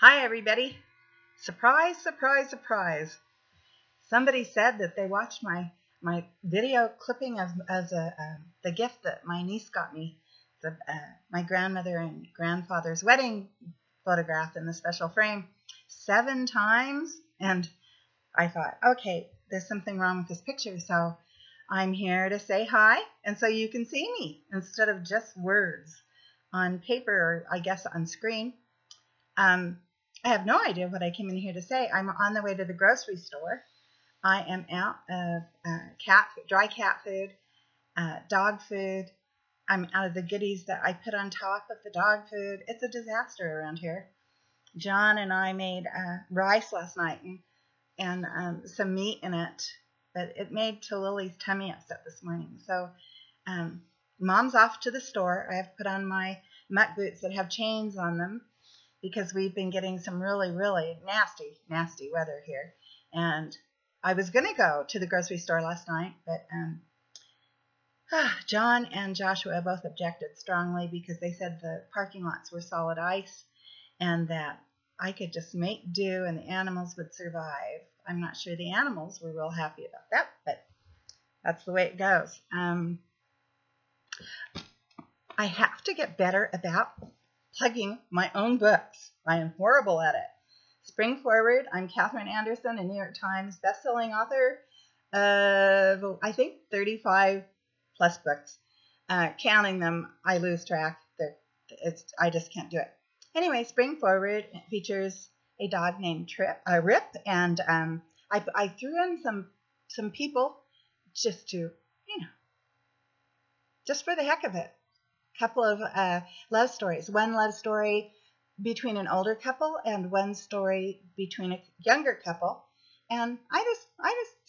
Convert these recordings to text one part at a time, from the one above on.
Hi, everybody. Surprise, surprise, surprise. Somebody said that they watched my video clipping of the gift that my niece got me, my grandmother and grandfather's wedding photograph in the special frame 7 times. And I thought, okay, there's something wrong with this picture. So I'm here to say hi, and so you can see me instead of just words on paper or I guess on screen. I have no idea what I came in here to say. I'm on the way to the grocery store. I am out of dry cat food, dog food. I'm out of the goodies that I put on top of the dog food. It's a disaster around here. John and I made rice last night and some meat in it, but it made Lily's tummy upset this morning. So Mom's off to the store. I have put on my muck boots that have chains on them, because we've been getting some really, really nasty weather here. And I was going to go to the grocery store last night, but John and Joshua both objected strongly because they said the parking lots were solid ice and that I could just make do and the animals would survive. I'm not sure the animals were real happy about that, but that's the way it goes. I have to get better about plugging my own books. I am horrible at it. Spring Forward, I'm Katherine Anderson, a New York Times bestselling author of, I think, 35 plus books. Counting them, I lose track. I just can't do it. Anyway, Spring Forward features a dog named Rip, and I threw in some people just to, just for the heck of it. Couple of love stories. One love story between an older couple and one story between a younger couple, and I just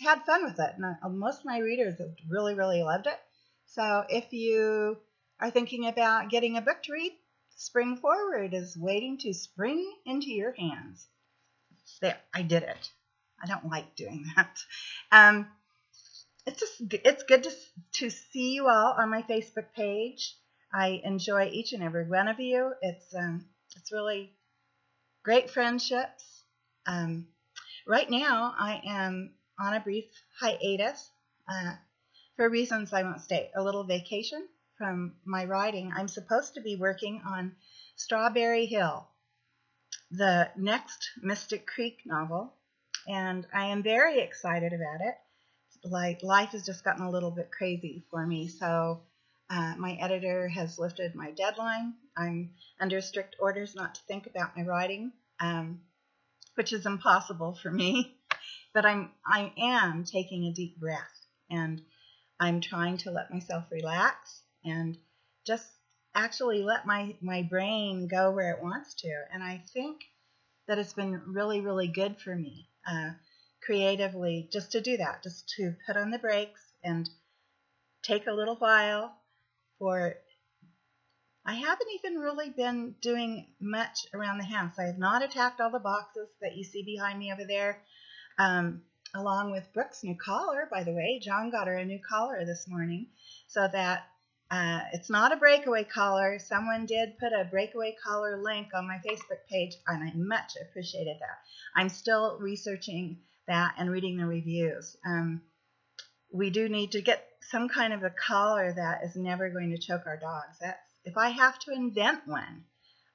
had fun with it, and most of my readers have really loved it. So if you are thinking about getting a book to read, Spring Forward is waiting to spring into your hands. There, I did it. I don't like doing that. It's good to see you all on my Facebook page. I enjoy each and every one of you. It's really great friendships. Right now, I am on a brief hiatus for reasons I won't state. A little vacation from my writing. I'm supposed to be working on Strawberry Hill, the next Mystic Creek novel, and I am very excited about it. Like, life has just gotten a little bit crazy for me, so my editor has lifted my deadline. I'm under strict orders not to think about my writing, which is impossible for me. But I am taking a deep breath, and I'm trying to let myself relax and just actually let my brain go where it wants to. And I think that it's been really good for me creatively just to do that, just to put on the brakes and take a little while. I haven't even really been doing much around the house. I have not attacked all the boxes that you see behind me over there, along with Brooke's new collar, by the way. John got her a new collar this morning, so that it's not a breakaway collar. Someone did put a breakaway collar link on my Facebook page, and I much appreciated that. I'm still researching that and reading the reviews. We do need to get some kind of a collar that is never going to choke our dogs. If I have to invent one,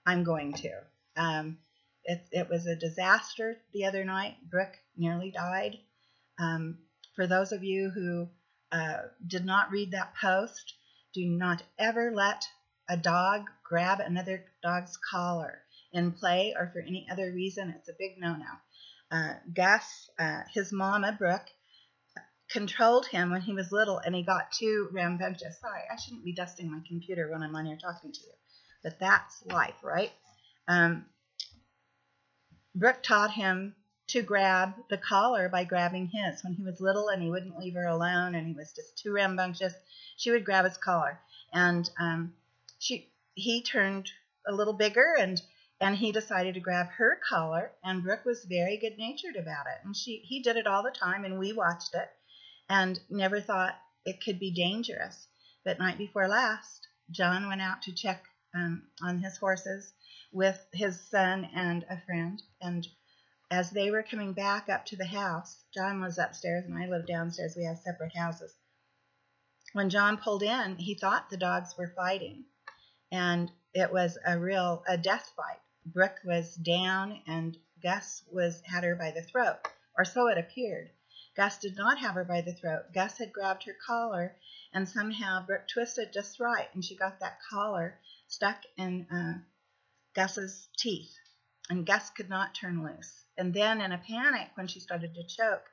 I'm going to. It was a disaster the other night. Brooke nearly died. For those of you who did not read that post, do not ever let a dog grab another dog's collar in play or for any other reason. It's a big no-no. Gus, his mama, Brooke, controlled him when he was little, and he got too rambunctious. Sorry, I shouldn't be dusting my computer when I'm on here talking to you, but that's life, right? Brooke taught him to grab the collar by grabbing his. When he was little and he wouldn't leave her alone and he was just too rambunctious, she would grab his collar, and he turned a little bigger, and he decided to grab her collar, and Brooke was very good-natured about it, and he did it all the time, and we watched it and never thought it could be dangerous. But night before last, John went out to check on his horses with his son and a friend. And as they were coming back up to the house, John was upstairs and I lived downstairs. We have separate houses. When John pulled in, he thought the dogs were fighting, and it was a death fight. Brooke was down and Gus had her by the throat, or so it appeared. Gus did not have her by the throat. Gus had grabbed her collar, and somehow Brooke twisted just right, and she got that collar stuck in Gus's teeth, and Gus could not turn loose. And then in a panic, when she started to choke,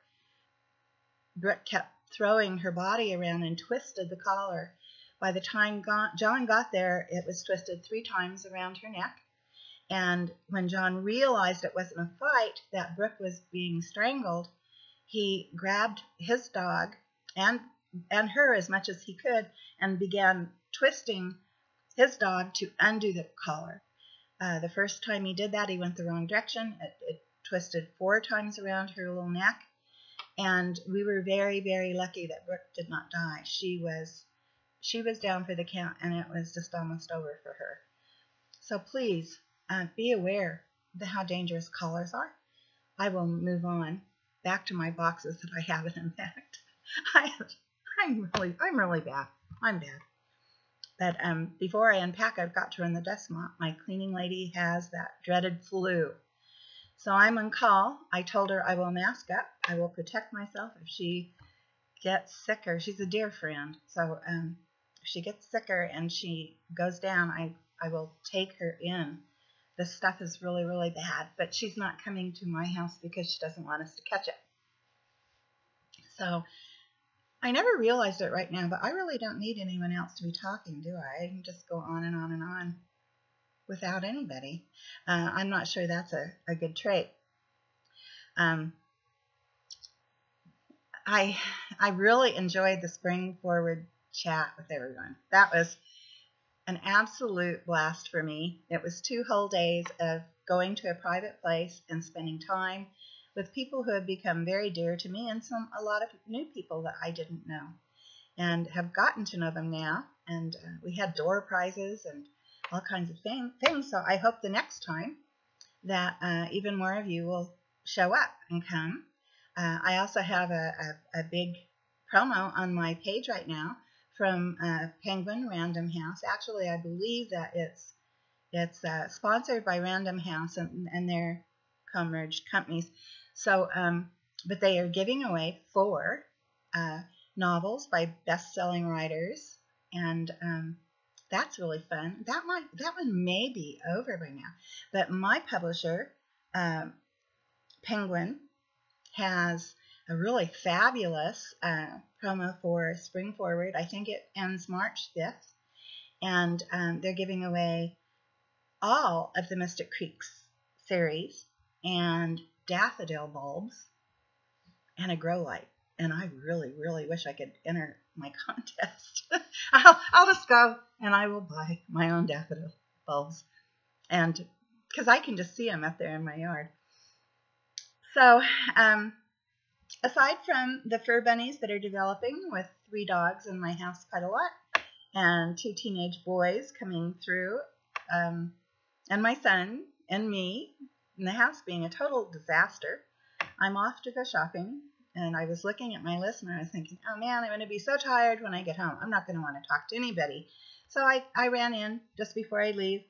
Brooke kept throwing her body around and twisted the collar. By the time John got there, it was twisted 3 times around her neck. And when John realized it wasn't a fight, that Brooke was being strangled, he grabbed his dog and her as much as he could and began twisting his dog to undo the collar. The first time he did that, he went the wrong direction. It twisted 4 times around her little neck. And we were very, very lucky that Brooke did not die. She was down for the count, and it was just almost over for her. So please be aware of how dangerous collars are. I will move on back to my boxes that I have it in fact. I'm really bad. I'm bad. But before I unpack, I've got to run the dust mop. My cleaning lady has that dreaded flu. So I'm on call. I told her I will mask up. I will protect myself if she gets sicker. She's a dear friend. So if she gets sicker and she goes down, I will take her in. This stuff is really, really bad. But she's not coming to my house because she doesn't want us to catch it. So I never realized it right now, but I really don't need anyone else to be talking, do I? I can just go on and on and on without anybody. I'm not sure that's a good trait. I really enjoyed the Spring Forward chat with everyone. That was an absolute blast for me. It was 2 whole days of going to a private place and spending time with people who have become very dear to me, and a lot of new people that I didn't know, and have gotten to know them now. And we had door prizes and all kinds of things. So I hope the next time that even more of you will show up and come. I also have a big promo on my page right now from Penguin Random House. Actually, I believe that it's sponsored by Random House and their co-merged companies. So, but they are giving away 4 novels by best-selling writers, and that's really fun. That one may be over by now, but my publisher, Penguin, has a really fabulous promo for Spring Forward. I think it ends March 5th, and they're giving away all of the Mystic Creeks series and daffodil bulbs and a grow light. And I really, really wish I could enter my contest. I'll just go and I will buy my own daffodil bulbs, and because I can just see them up there in my yard. So aside from the fur bunnies that are developing with 3 dogs in my house quite a lot, and 2 teenage boys coming through, and my son and me, and the house being a total disaster, I'm off to go shopping. And I was looking at my list and I was thinking, oh man, I'm going to be so tired when I get home. I'm not going to want to talk to anybody. So I ran in just before I leave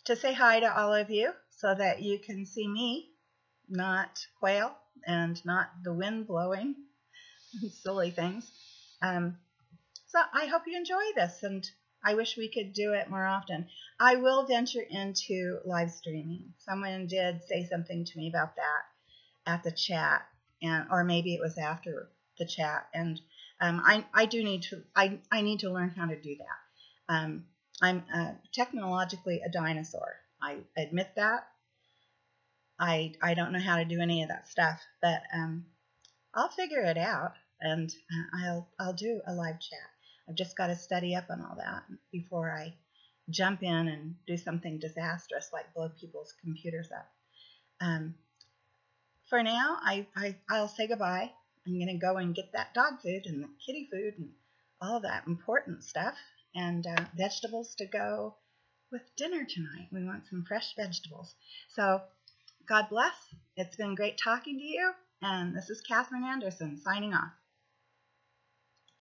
to say hi to all of you so that you can see me, not quail and not the wind blowing silly things. So I hope you enjoy this, and I wish we could do it more often. I will venture into live streaming. Someone did say something to me about that at the chat, or maybe it was after the chat. And I need to learn how to do that. I'm technologically a dinosaur. I admit that. I don't know how to do any of that stuff, but I'll figure it out, and I'll do a live chat. I've just got to study up on all that before I jump in and do something disastrous like blow people's computers up. For now, I'll say goodbye. I'm going to go and get that dog food and the kitty food and all that important stuff, and vegetables to go, with dinner tonight. We want some fresh vegetables. So God bless. It's been great talking to you. And this is Catherine Anderson signing off.